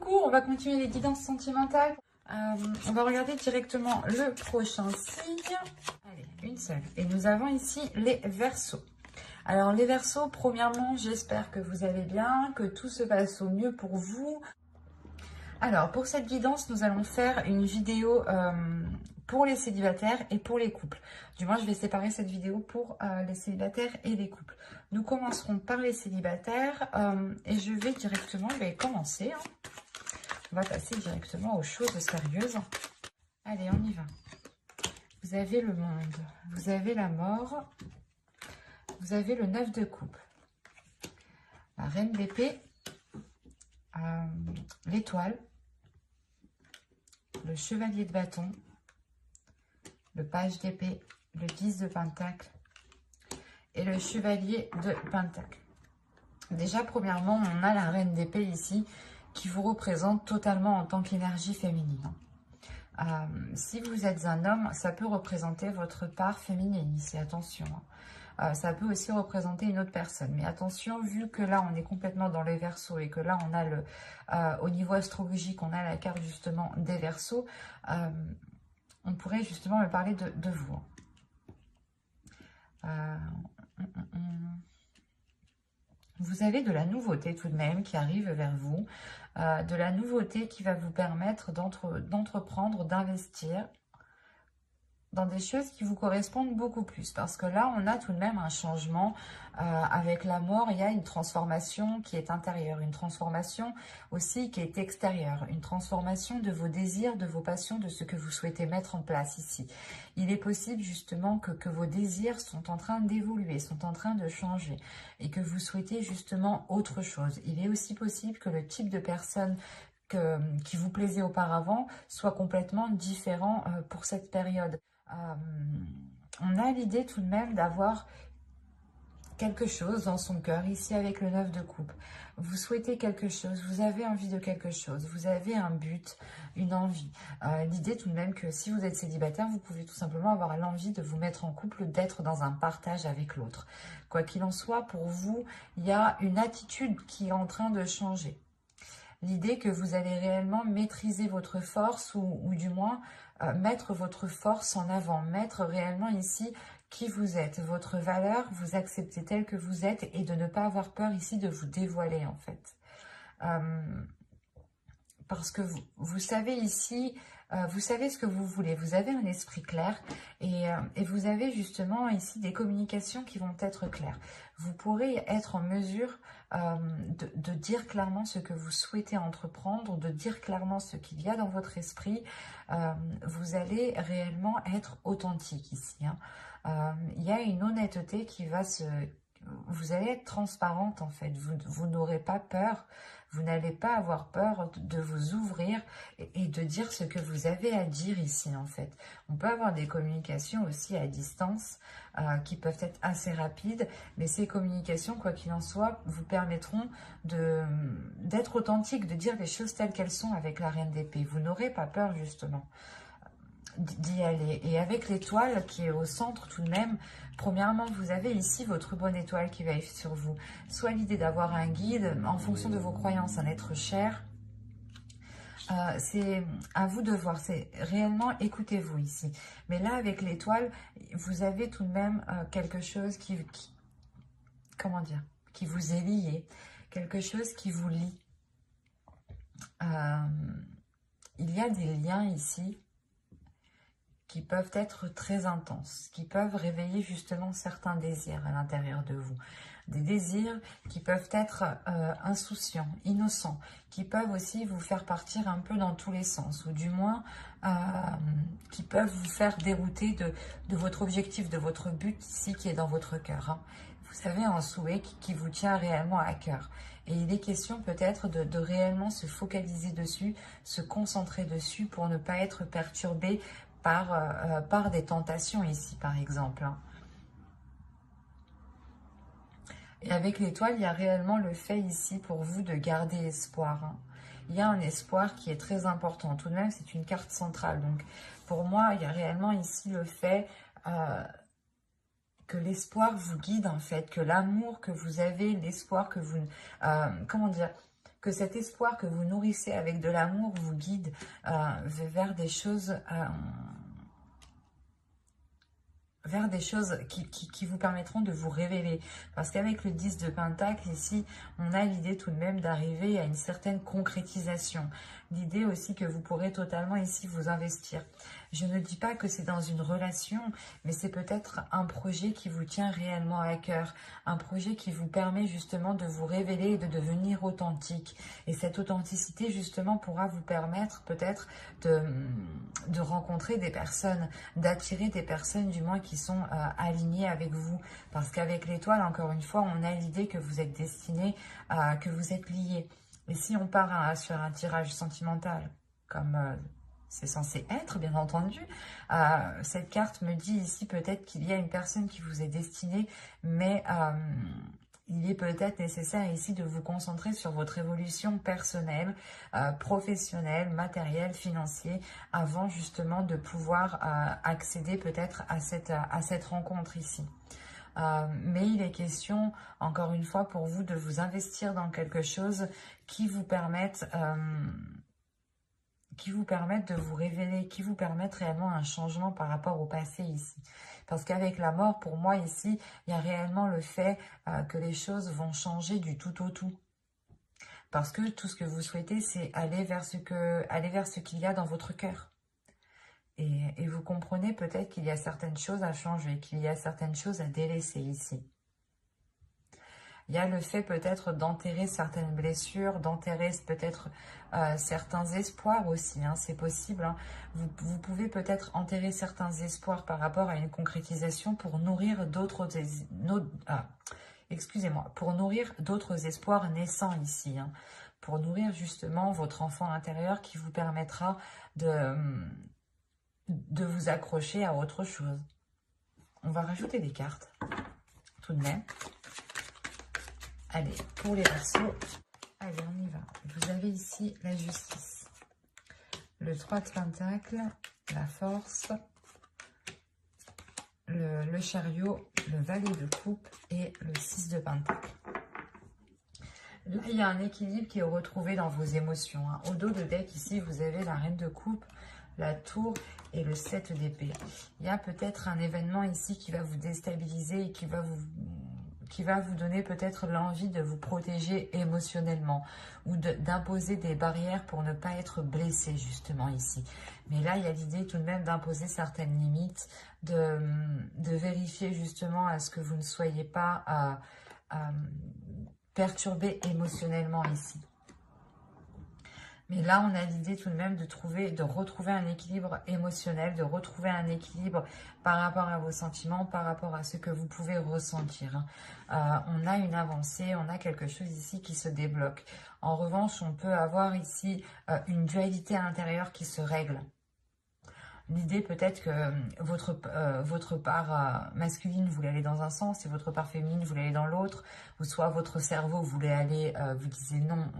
Coucou, on va continuer les guidances sentimentales. On va regarder directement le prochain signe. Allez, une seule. Et nous avons ici les Verseaux. Alors les Verseaux, premièrement, j'espère que vous allez bien, que tout se passe au mieux pour vous. Alors pour cette guidance, nous allons faire une vidéo pour les célibataires et pour les couples. Du moins, je vais séparer cette vidéo pour les célibataires et les couples. Nous commencerons par les célibataires et je vais directement commencer. On va passer directement aux choses sérieuses. Allez, on y va. Vous avez le monde, vous avez la mort, vous avez le 9 de coupe, la reine d'épée, l'étoile, le chevalier de bâton, le page d'épée, le 10 de pentacle et le chevalier de pentacle. Déjà, premièrement, on a la reine d'épée ici qui vous représente totalement en tant qu'énergie féminine. Si vous êtes un homme, ça peut représenter votre part féminine ici, attention. Ça peut aussi représenter une autre personne. Mais attention, vu que là, on est complètement dans les Verseaux et que là, on a au niveau astrologique, on a la carte justement des Verseaux, on pourrait justement me parler de vous. Vous avez de la nouveauté tout de même qui arrive vers vous, de la nouveauté qui va vous permettre d'entreprendre, d'investir dans des choses qui vous correspondent beaucoup plus. Parce que là, on a tout de même un changement. Avec la mort, il y a une transformation qui est intérieure, une transformation aussi qui est extérieure, une transformation de vos désirs, de vos passions, de ce que vous souhaitez mettre en place ici. Il est possible justement que vos désirs sont en train d'évoluer, sont en train de changer et que vous souhaitez justement autre chose. Il est aussi possible que le type de personne qui vous plaisait auparavant soit complètement différent pour cette période. On a l'idée tout de même d'avoir quelque chose dans son cœur, ici avec le 9 de coupe. Vous souhaitez quelque chose, vous avez envie de quelque chose, vous avez un but, une envie. L'idée tout de même que si vous êtes célibataire, vous pouvez tout simplement avoir l'envie de vous mettre en couple, d'être dans un partage avec l'autre. Quoi qu'il en soit, pour vous, il y a une attitude qui est en train de changer. L'idée que vous allez réellement maîtriser votre force ou du moins mettre votre force en avant, mettre réellement ici qui vous êtes, votre valeur, vous acceptez tel que vous êtes et de ne pas avoir peur ici de vous dévoiler en fait. Parce que vous savez ici, vous savez ce que vous voulez, vous avez un esprit clair et vous avez justement ici des communications qui vont être claires. Vous pourrez être en mesure de dire clairement ce que vous souhaitez entreprendre, de dire clairement ce qu'il y a dans votre esprit. Vous allez réellement être authentique ici. Il y a une honnêteté qui va vous allez être transparente en fait, vous n'aurez pas peur, vous n'allez pas avoir peur de vous ouvrir et de dire ce que vous avez à dire ici en fait. On peut avoir des communications aussi à distance qui peuvent être assez rapides, mais ces communications, quoi qu'il en soit, vous permettront d'être authentique, de dire les choses telles qu'elles sont avec la reine d'épée. Vous n'aurez pas peur justement d'y aller. Et avec l'étoile qui est au centre tout de même, premièrement, vous avez ici votre bonne étoile qui veille sur vous. Soit l'idée d'avoir un guide en fonction de vos croyances, un être cher. C'est à vous de voir, c'est réellement écoutez-vous ici. Mais là, avec l'étoile, vous avez tout de même quelque chose comment dire, qui vous est lié, quelque chose qui vous lie. Il y a des liens ici qui peuvent être très intenses, qui peuvent réveiller justement certains désirs à l'intérieur de vous. Des désirs qui peuvent être insouciants, innocents, qui peuvent aussi vous faire partir un peu dans tous les sens, ou du moins qui peuvent vous faire dérouter de votre objectif, de votre but ici qui est dans votre cœur. Vous avez un souhait qui vous tient réellement à cœur. Et il est question peut-être de réellement se focaliser dessus, se concentrer dessus pour ne pas être perturbé par des tentations ici, par exemple. Et avec l'étoile, il y a réellement le fait ici pour vous de garder espoir. Il y a un espoir qui est très important. Tout de même, c'est une carte centrale. Donc, pour moi, il y a réellement ici le fait que l'espoir vous guide, en fait. Que l'amour que vous avez, l'espoir que vous... comment dire ? que cet espoir que vous nourrissez avec de l'amour vous guide vers des choses... vers des choses qui vous permettront de vous révéler. Parce qu'avec le 10 de Pentacle, ici, on a l'idée tout de même d'arriver à une certaine concrétisation. L'idée aussi que vous pourrez totalement ici vous investir. Je ne dis pas que c'est dans une relation, mais c'est peut-être un projet qui vous tient réellement à cœur. Un projet qui vous permet justement de vous révéler et de devenir authentique. Et cette authenticité, justement, pourra vous permettre peut-être de rencontrer des personnes, d'attirer des personnes du moins qui sont alignées avec vous. Parce qu'avec l'étoile, encore une fois, on a l'idée que vous êtes destiné, que vous êtes liés. Et si on part sur un tirage sentimental, comme c'est censé être, bien entendu, cette carte me dit ici peut-être qu'il y a une personne qui vous est destinée, mais il est peut-être nécessaire ici de vous concentrer sur votre évolution personnelle, professionnelle, matérielle, financière, avant justement de pouvoir accéder peut-être à cette rencontre ici. Mais il est question, encore une fois, pour vous de vous investir dans quelque chose qui vous permette de vous révéler, qui vous permette réellement un changement par rapport au passé ici. Parce qu'avec la mort, pour moi ici, il y a réellement le fait que les choses vont changer du tout au tout. Parce que tout ce que vous souhaitez, c'est aller vers ce qu'il y a dans votre cœur. Et vous comprenez peut-être qu'il y a certaines choses à changer, qu'il y a certaines choses à délaisser ici. Il y a le fait peut-être d'enterrer certaines blessures, d'enterrer peut-être certains espoirs aussi, hein, c'est possible. Hein. Vous pouvez peut-être enterrer certains espoirs par rapport à une concrétisation pour nourrir d'autres pour nourrir d'autres espoirs naissants ici. Hein, pour nourrir justement votre enfant intérieur qui vous permettra de vous accrocher à autre chose. On va rajouter des cartes, tout de même. Allez, pour les Verseaux, allez, on y va. Vous avez ici la justice, le 3 de Pentacle, la force, le chariot, le valet de coupe et le 6 de Pentacle. Là, il y a un équilibre qui est retrouvé dans vos émotions. Hein. Au dos de deck, ici, vous avez la reine de coupe, la tour et le 7 d'épée. Il y a peut-être un événement ici qui va vous déstabiliser et qui va vous donner peut-être l'envie de vous protéger émotionnellement ou d'imposer des barrières pour ne pas être blessé justement ici. Mais là, il y a l'idée tout de même d'imposer certaines limites, de vérifier justement à ce que vous ne soyez pas perturbé émotionnellement ici. Mais là, on a l'idée tout de même de retrouver un équilibre émotionnel, de retrouver un équilibre par rapport à vos sentiments, par rapport à ce que vous pouvez ressentir. On a une avancée, on a quelque chose ici qui se débloque. En revanche, on peut avoir ici une dualité intérieure qui se règle. L'idée peut-être que votre part masculine voulait aller dans un sens et votre part féminine voulait aller dans l'autre, ou soit votre cerveau voulait aller, vous disiez non,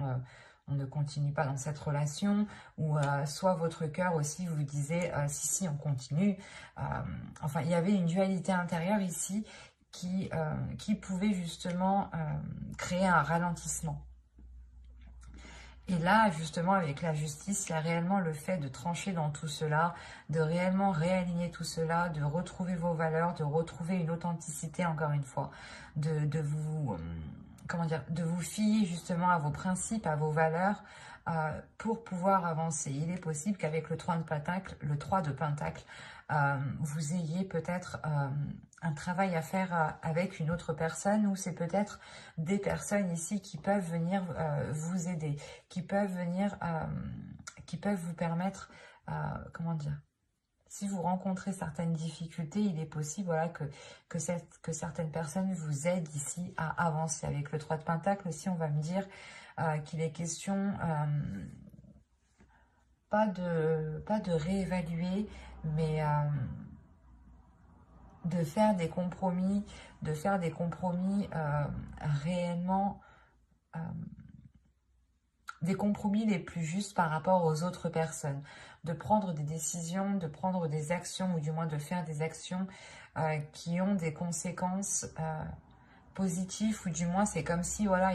on ne continue pas dans cette relation, ou soit votre cœur aussi vous disait si, on continue. Enfin, il y avait une dualité intérieure ici qui pouvait justement créer un ralentissement. Et là, justement, avec la justice, il y a réellement le fait de trancher dans tout cela, de réellement réaligner tout cela, de retrouver vos valeurs, de retrouver une authenticité, encore une fois, de vous fier justement à vos principes, à vos valeurs, pour pouvoir avancer. Il est possible qu'avec le 3 de Pentacle, vous ayez peut-être un travail à faire avec une autre personne, ou c'est peut-être des personnes ici qui peuvent venir vous aider, qui peuvent vous permettre, comment dire, si vous rencontrez certaines difficultés, il est possible voilà, que certaines personnes vous aident ici à avancer. Avec le 3 de Pentacle aussi, on va me dire qu'il est question pas de réévaluer, mais de faire des compromis, réellement, des compromis les plus justes par rapport aux autres personnes, de prendre des décisions, de prendre des actions, ou du moins de faire des actions qui ont des conséquences positives, ou du moins c'est comme si, voilà,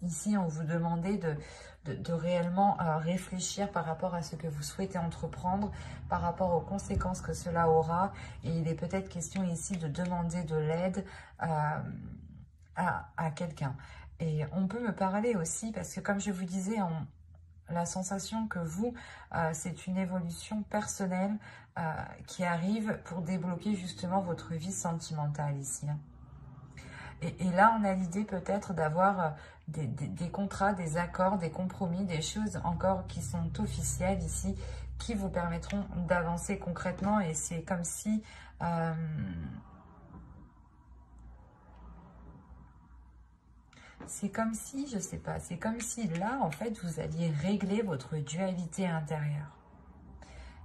Ici, on vous demandait de réellement réfléchir par rapport à ce que vous souhaitez entreprendre, par rapport aux conséquences que cela aura. Et il est peut-être question ici de demander de l'aide à quelqu'un. Et on peut me parler aussi, parce que comme je vous disais, la sensation que vous, c'est une évolution personnelle qui arrive pour débloquer justement votre vie sentimentale ici. Et là, on a l'idée peut-être d'avoir des contrats, des accords, des compromis, des choses encore qui sont officielles ici, qui vous permettront d'avancer concrètement. Et c'est comme si... c'est comme si, je sais pas, c'est comme si là, en fait, vous alliez régler votre dualité intérieure.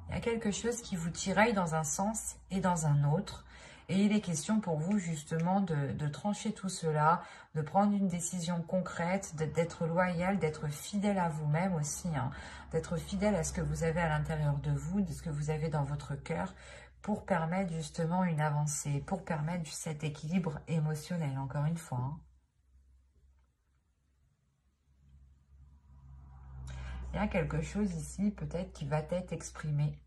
Il y a quelque chose qui vous tiraille dans un sens et dans un autre. Et il est question pour vous justement de trancher tout cela, de prendre une décision concrète, d'être loyal, d'être fidèle à vous-même aussi, hein, d'être fidèle à ce que vous avez à l'intérieur de vous, de ce que vous avez dans votre cœur, pour permettre justement une avancée, pour permettre cet équilibre émotionnel, encore une fois. Hein. Il y a quelque chose ici peut-être qui va être exprimé.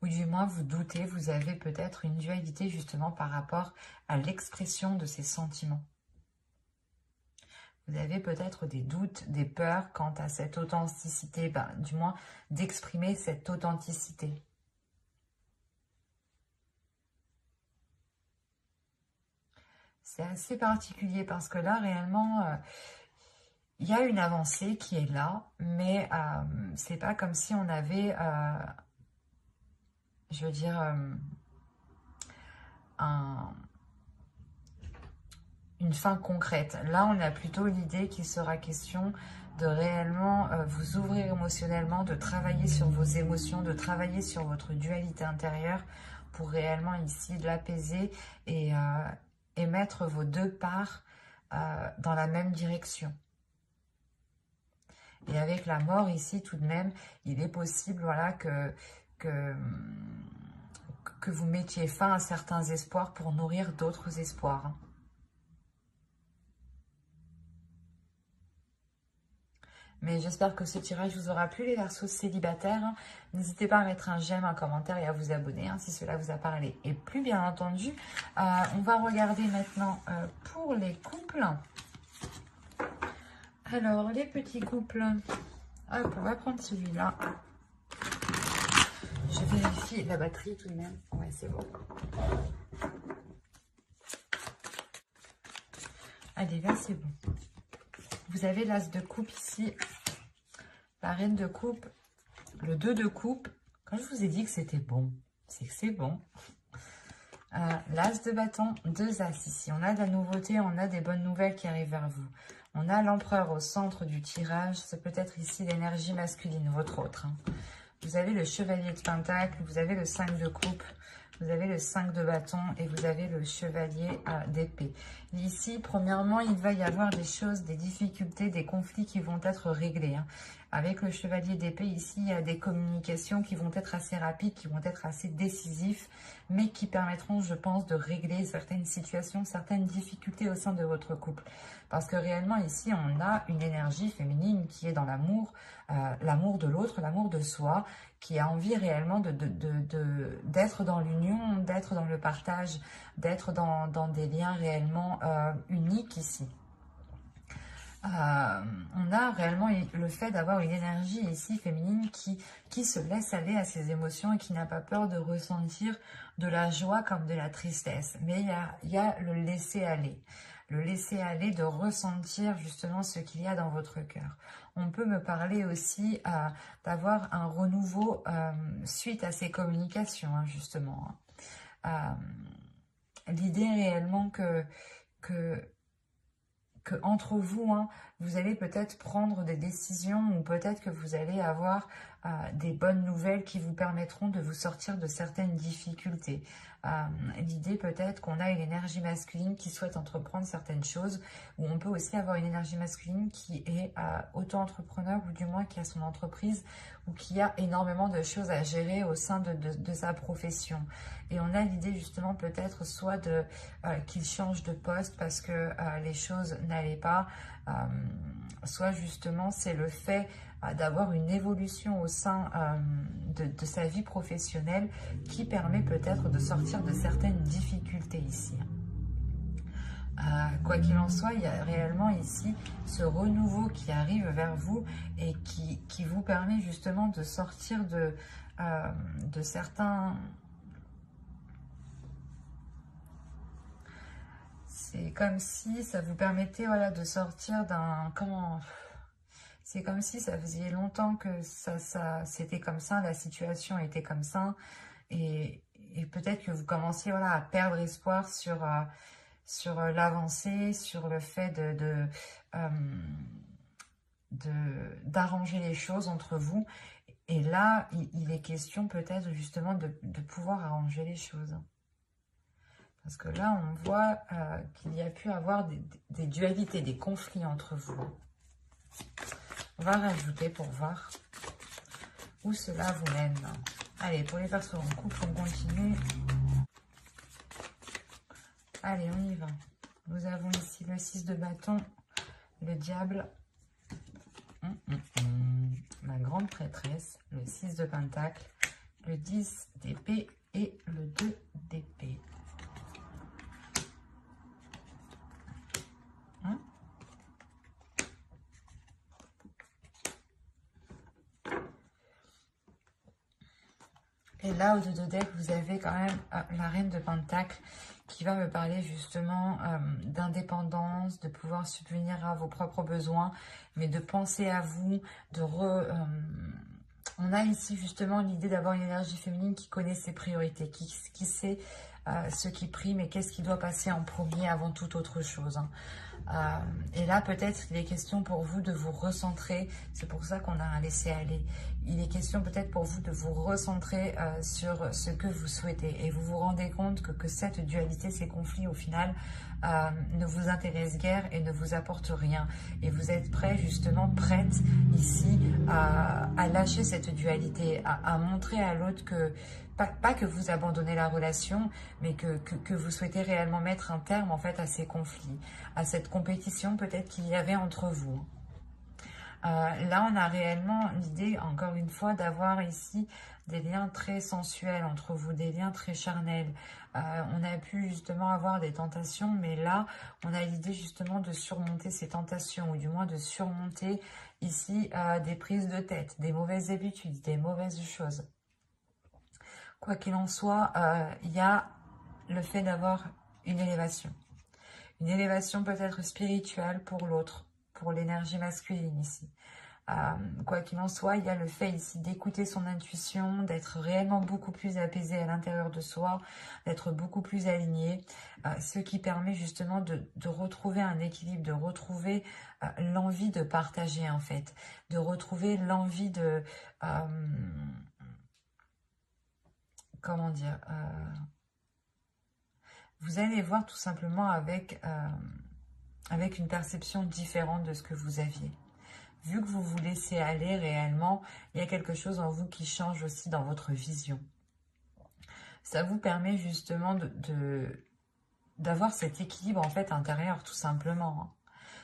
Ou du moins vous doutez, vous avez peut-être une dualité justement par rapport à l'expression de ces sentiments. Vous avez peut-être des doutes, des peurs quant à cette authenticité, du moins d'exprimer cette authenticité. C'est assez particulier parce que là réellement, il y a une avancée qui est là, mais c'est pas comme si on avait, je veux dire, une fin concrète. Là, on a plutôt l'idée qu'il sera question de réellement vous ouvrir émotionnellement, de travailler sur vos émotions, de travailler sur votre dualité intérieure pour réellement ici l'apaiser et mettre vos deux parts dans la même direction. Et avec la mort ici, tout de même, il est possible voilà, que vous mettiez fin à certains espoirs pour nourrir d'autres espoirs. Mais j'espère que ce tirage vous aura plu, les Verseaux célibataires. N'hésitez pas à mettre un j'aime, un commentaire et à vous abonner si cela vous a parlé. Et plus bien entendu, on va regarder maintenant pour les couples. Alors, les petits couples. Hop, on va prendre celui-là. Je vérifie la batterie tout de même. Ouais, c'est bon. Allez, là, c'est bon. Vous avez l'as de coupe ici, la reine de coupe, le 2 de coupe. Quand je vous ai dit que c'était bon, c'est que c'est bon. L'as de bâton, 2 as ici. On a de la nouveauté, on a des bonnes nouvelles qui arrivent vers vous. On a l'empereur au centre du tirage. C'est peut-être ici l'énergie masculine, votre autre. Vous avez le chevalier de pentacle, vous avez le 5 de coupe, vous avez le 5 de bâton et vous avez le chevalier d'épée. Ici, premièrement, il va y avoir des choses, des difficultés, des conflits qui vont être réglés. Avec le chevalier d'épée, ici, il y a des communications qui vont être assez rapides, qui vont être assez décisifs, mais qui permettront, je pense, de régler certaines situations, certaines difficultés au sein de votre couple. Parce que réellement, ici, on a une énergie féminine qui est dans l'amour, l'amour de l'autre, l'amour de soi, qui a envie réellement d'être dans l'union, d'être dans le partage, d'être dans des liens réellement uniques ici. On a réellement le fait d'avoir une énergie ici féminine qui se laisse aller à ses émotions et qui n'a pas peur de ressentir de la joie comme de la tristesse. Mais il y a le laisser aller. Le laisser aller, de ressentir justement ce qu'il y a dans votre cœur. On peut me parler aussi d'avoir un renouveau suite à ces communications, justement. L'idée réellement que entre vous, vous allez peut-être prendre des décisions ou peut-être que vous allez avoir des bonnes nouvelles qui vous permettront de vous sortir de certaines difficultés. L'idée peut-être qu'on a une énergie masculine qui souhaite entreprendre certaines choses, ou on peut aussi avoir une énergie masculine qui est auto-entrepreneur ou du moins qui a son entreprise ou qui a énormément de choses à gérer au sein de sa profession. Et on a l'idée justement peut-être soit qu'il change de poste parce que les choses n'allaient pas, soit justement c'est le fait d'avoir une évolution au sein de sa vie professionnelle qui permet peut-être de sortir de certaines difficultés ici. Quoi qu'il en soit, il y a réellement ici ce renouveau qui arrive vers vous et qui vous permet justement de sortir de certains... C'est comme si ça vous permettait voilà, de sortir d'un... C'est comme si ça faisait longtemps que c'était comme ça, la situation était comme ça. Et peut-être que vous commenciez voilà, à perdre espoir sur l'avancée, sur le fait d'arranger les choses entre vous. Et là, il est question peut-être justement de pouvoir arranger les choses. Parce que là, on voit qu'il y a pu avoir des dualités, des conflits entre vous. On va rajouter pour voir où cela vous mène. Allez, pour les personnes en couple, on continue. Allez, on y va. Nous avons ici le 6 de bâton, le diable, la grande prêtresse, le 6 de pentacle, le 10 d'épée et le 2 d'épée. Et là, au dos de deck, vous avez quand même la reine de pentacle qui va me parler justement d'indépendance, de pouvoir subvenir à vos propres besoins, mais de penser à vous, on a ici justement l'idée d'avoir une énergie féminine qui connaît ses priorités, qui sait ce qui prime et qu'est-ce qui doit passer en premier avant toute autre chose. Et là, peut-être il est question pour vous de vous recentrer. C'est pour ça qu'on a un laisser-aller. Il est question peut-être pour vous de vous recentrer sur ce que vous souhaitez. Et vous vous rendez compte que cette dualité, ces conflits, au final, ne vous intéressent guère et ne vous apportent rien. Et vous êtes prêt, justement, prête ici à lâcher cette dualité, à montrer à l'autre que... Pas que vous abandonnez la relation, mais que vous souhaitez réellement mettre un terme en fait à ces conflits, à cette compétition peut-être qu'il y avait entre vous. Là, on a réellement l'idée, encore une fois, d'avoir ici des liens très sensuels entre vous, des liens très charnels. On a pu justement avoir des tentations, mais là, on a l'idée justement de surmonter ces tentations, ou du moins de surmonter ici des prises de tête, des mauvaises habitudes, des mauvaises choses. Quoi qu'il en soit, il y a le fait d'avoir une élévation. Une élévation peut-être spirituelle pour l'autre, pour l'énergie masculine ici. Quoi qu'il en soit, il y a le fait ici d'écouter son intuition, d'être réellement beaucoup plus apaisé à l'intérieur de soi, d'être beaucoup plus aligné, ce qui permet justement de retrouver un équilibre, de retrouver l'envie de partager en fait, de retrouver l'envie de... comment dire, vous allez voir tout simplement avec une perception différente de ce que vous aviez. Vu que vous vous laissez aller réellement, il y a quelque chose en vous qui change aussi dans votre vision. Ça vous permet justement d'avoir cet équilibre en fait intérieur tout simplement.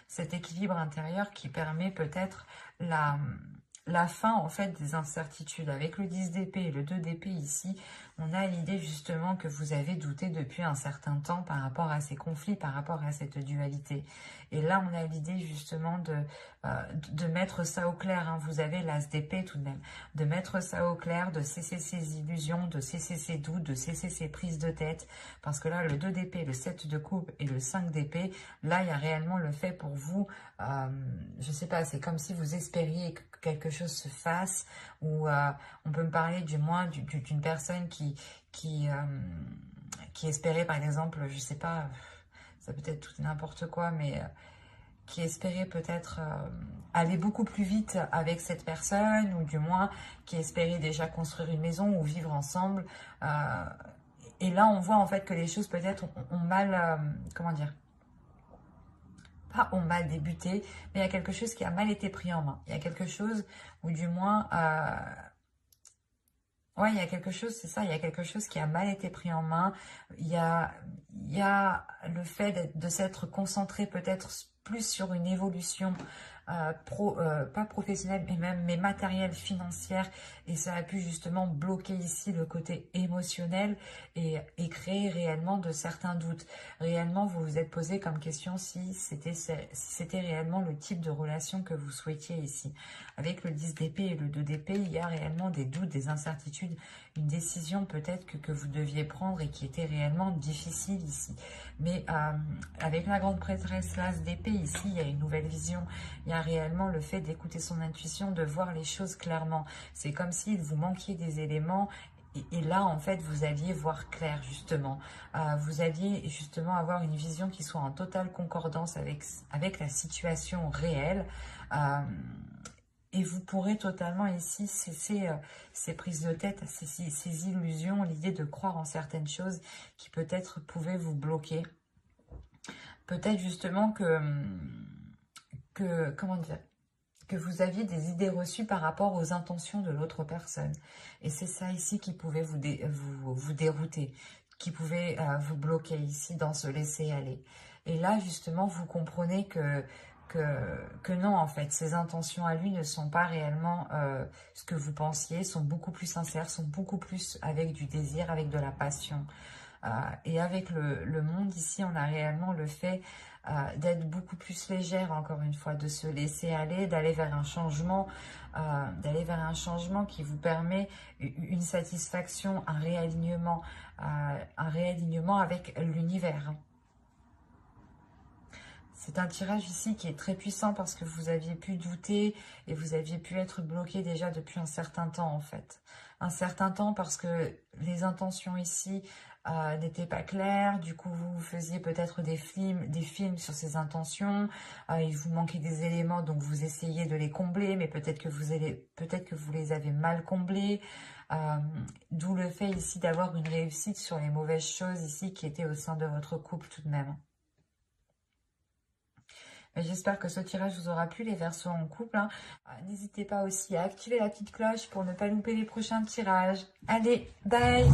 Cet équilibre intérieur qui permet peut-être la fin en fait des incertitudes. Avec le 10 d'épée et le 2 d'épée ici, on a l'idée justement que vous avez douté depuis un certain temps par rapport à ces conflits, par rapport à cette dualité. Et là, on a l'idée justement de mettre ça au clair. Hein. Vous avez l'as d'épée tout de même. De mettre ça au clair, de cesser ces illusions, de cesser ces doutes, de cesser ces prises de tête. Parce que là, le 2 d'épée, le 7 de coupe et le 5 d'épée, là, il y a réellement le fait pour vous, je sais pas, c'est comme si vous espériez que quelque chose se fasse, ou on peut me parler du moins d'une personne qui espérait par exemple, je sais pas, ça peut être tout n'importe quoi, mais qui espérait peut-être aller beaucoup plus vite avec cette personne, ou du moins qui espérait déjà construire une maison ou vivre ensemble. Et là, on voit en fait que les choses peut-être ont mal, comment dire, pas ont mal débuté, mais il y a quelque chose qui a mal été pris en main. Il y a quelque chose, ou du moins, ouais, il y a quelque chose, c'est ça, il y a quelque chose qui a mal été pris en main. Il y a le fait de s'être concentré peut-être plus sur une évolution pas professionnelle, mais matérielle, financière, et ça a pu justement bloquer ici le côté émotionnel et créer réellement de certains doutes. Réellement, vous vous êtes posé comme question si c'était réellement le type de relation que vous souhaitiez ici. Avec le 10 d'épée et le 2 d'épée, il y a réellement des doutes, des incertitudes, une décision peut-être que vous deviez prendre et qui était réellement difficile ici. Mais avec la grande prêtresse, l'as d'épée, ici, il y a une nouvelle vision. Il y a réellement le fait d'écouter son intuition, de voir les choses clairement. C'est comme s'il vous manquiez des éléments. Et là, en fait, vous alliez voir clair, justement. Vous alliez, justement, avoir une vision qui soit en totale concordance avec la situation réelle. Et vous pourrez totalement ici cesser ces prises de tête, ces illusions, l'idée de croire en certaines choses qui peut-être pouvaient vous bloquer. Peut-être justement comment dire, que vous aviez des idées reçues par rapport aux intentions de l'autre personne. Et c'est ça ici qui pouvait vous dérouter, qui pouvait vous bloquer ici dans ce laisser aller. Et là, justement, vous comprenez que non, en fait, ses intentions à lui ne sont pas réellement ce que vous pensiez, sont beaucoup plus sincères, sont beaucoup plus avec du désir, avec de la passion. Et avec le monde ici, on a réellement le fait d'être beaucoup plus légère, encore une fois, de se laisser aller, d'aller vers un changement, qui vous permet une satisfaction, un réalignement avec l'univers. C'est un tirage ici qui est très puissant parce que vous aviez pu douter et vous aviez pu être bloqué déjà depuis un certain temps en fait. Un certain temps parce que les intentions ici n'étaient pas claires. Du coup, vous faisiez peut-être des films sur ces intentions. Il vous manquait des éléments, donc vous essayez de les combler, mais peut-être que vous les avez mal comblés. D'où le fait ici d'avoir une réussite sur les mauvaises choses ici qui étaient au sein de votre couple tout de même. J'espère que ce tirage vous aura plu, les Verseaux en couple. Hein. N'hésitez pas aussi à activer la petite cloche pour ne pas louper les prochains tirages. Allez, bye!